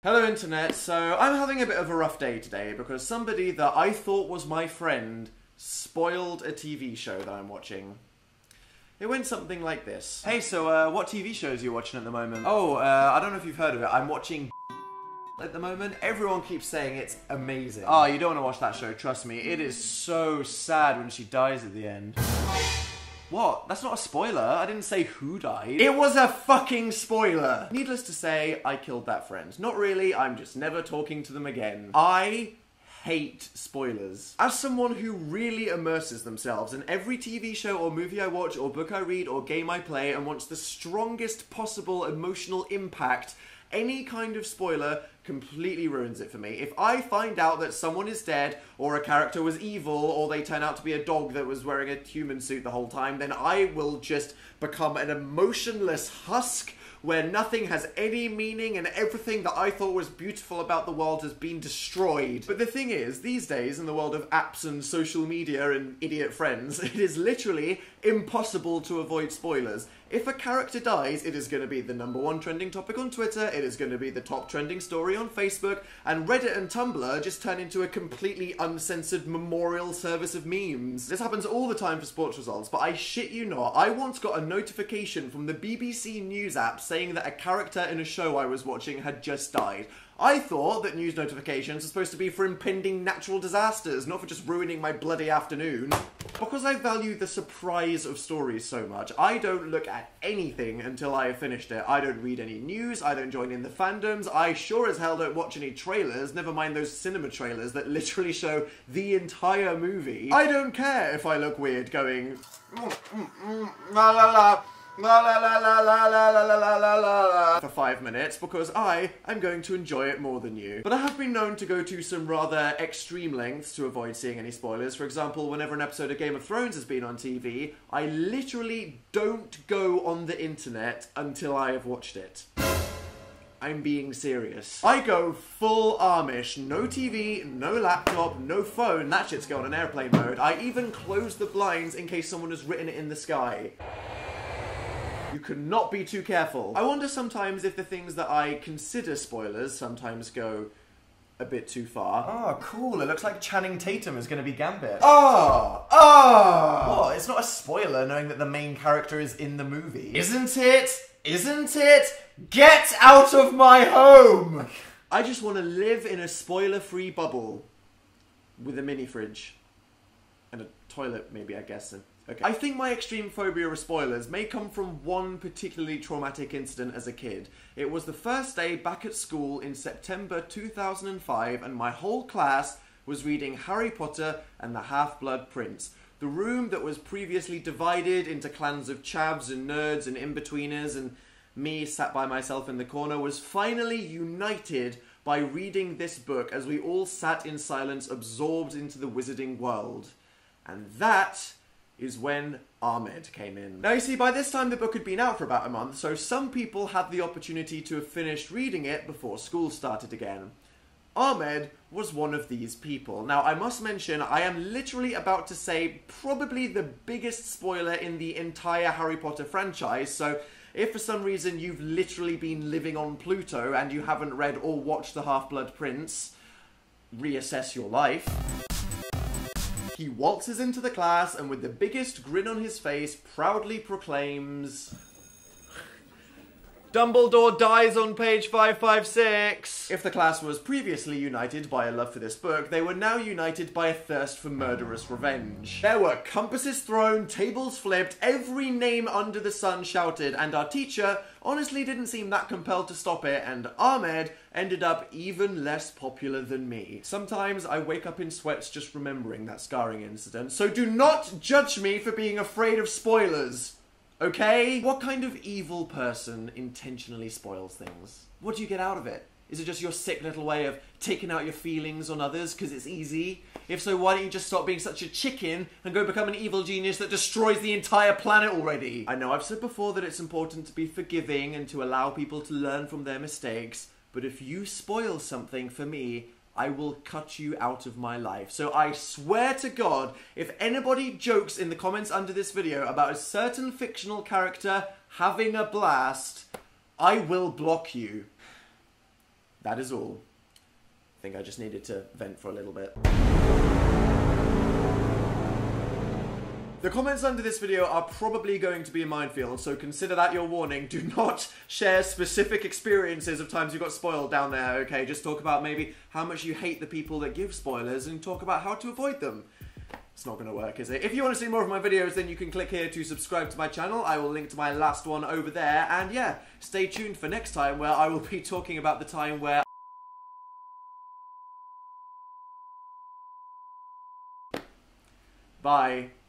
Hello internet, so I'm having a bit of a rough day today because somebody that I thought was my friend spoiled a TV show that I'm watching. It went something like this. Hey, so what TV shows are you watching at the moment? Oh, I don't know if you've heard of it. I'm watching at the moment. Everyone keeps saying it's amazing. Oh, you don't want to watch that show, trust me. It is so sad when she dies at the end. What? That's not a spoiler. I didn't say who died. It was a fucking spoiler! Needless to say, I killed that friend. Not really, I'm just never talking to them again. I hate spoilers. As someone who really immerses themselves in every TV show or movie I watch or book I read or game I play and wants the strongest possible emotional impact, any kind of spoiler completely ruins it for me. If I find out that someone is dead, or a character was evil, or they turn out to be a dog that was wearing a human suit the whole time, then I will just become an emotionless husk where nothing has any meaning and everything that I thought was beautiful about the world has been destroyed. But the thing is, these days, in the world of apps and social media and idiot friends, it is literally impossible to avoid spoilers. If a character dies, it is going to be the #1 trending topic on Twitter, it is going to be the top trending story on Facebook, and Reddit and Tumblr just turn into a completely uncensored memorial service of memes. This happens all the time for sports results, but I shit you not, I once got a notification from the BBC News app saying that a character in a show I was watching had just died. I thought that news notifications were supposed to be for impending natural disasters, not for just ruining my bloody afternoon. Because I value the surprise of stories so much, I don't look at anything until I have finished it. I don't read any news, I don't join in the fandoms, I sure as hell don't watch any trailers, never mind those cinema trailers that literally show the entire movie. I don't care if I look weird going la la la. La la la la la la la la la la la for 5 minutes because I am going to enjoy it more than you. But I have been known to go to some rather extreme lengths to avoid seeing any spoilers. For example, whenever an episode of Game of Thrones has been on TV, I literally don't go on the internet until I have watched it. I'm being serious. I go full Amish. No TV, no laptop, no phone. That shit's going on airplane mode. I even close the blinds in case someone has written it in the sky. You cannot be too careful. I wonder sometimes if the things that I consider spoilers sometimes go a bit too far. Oh, cool. It looks like Channing Tatum is going to be Gambit. What? It's not a spoiler knowing that the main character is in the movie. Isn't it? Isn't it? Get out of my home! I just want to live in a spoiler-free bubble with a mini fridge. And a toilet, maybe, I guess. Okay. I think my extreme phobia of spoilers may come from one particularly traumatic incident as a kid. It was the first day back at school in September 2005 and my whole class was reading Harry Potter and the Half-Blood Prince. The room that was previously divided into clans of chavs and nerds and in-betweeners and me sat by myself in the corner was finally united by reading this book as we all sat in silence absorbed into the wizarding world. And that is when Ahmed came in. Now you see, by this time the book had been out for about a month, so some people had the opportunity to have finished reading it before school started again. Ahmed was one of these people. Now I must mention, I am literally about to say probably the biggest spoiler in the entire Harry Potter franchise, so if for some reason you've literally been living on Pluto and you haven't read or watched The Half-Blood Prince, reassess your life. He waltzes into the class and with the biggest grin on his face proudly proclaims, Dumbledore dies on page 556. If the class was previously united by a love for this book, they were now united by a thirst for murderous revenge. There were compasses thrown, tables flipped, every name under the sun shouted, and our teacher honestly didn't seem that compelled to stop it, and Ahmed ended up even less popular than me. Sometimes I wake up in sweats just remembering that scarring incident, so do not judge me for being afraid of spoilers. Okay? What kind of evil person intentionally spoils things? What do you get out of it? Is it just your sick little way of taking out your feelings on others because it's easy? If so, why don't you just stop being such a chicken and go become an evil genius that destroys the entire planet already? I know I've said before that it's important to be forgiving and to allow people to learn from their mistakes, but if you spoil something for me, I will cut you out of my life. So I swear to God, if anybody jokes in the comments under this video about a certain fictional character having a blast, I will block you. that is all. I think I just needed to vent for a little bit. The comments under this video are probably going to be a minefield, so consider that your warning. Do not share specific experiences of times you got spoiled down there, okay? Just talk about maybe how much you hate the people that give spoilers and talk about how to avoid them. It's not going to work, is it? If you want to see more of my videos, then you can click here to subscribe to my channel. I will link to my last one over there. And yeah, stay tuned for next time where I will be talking about the time where... Bye.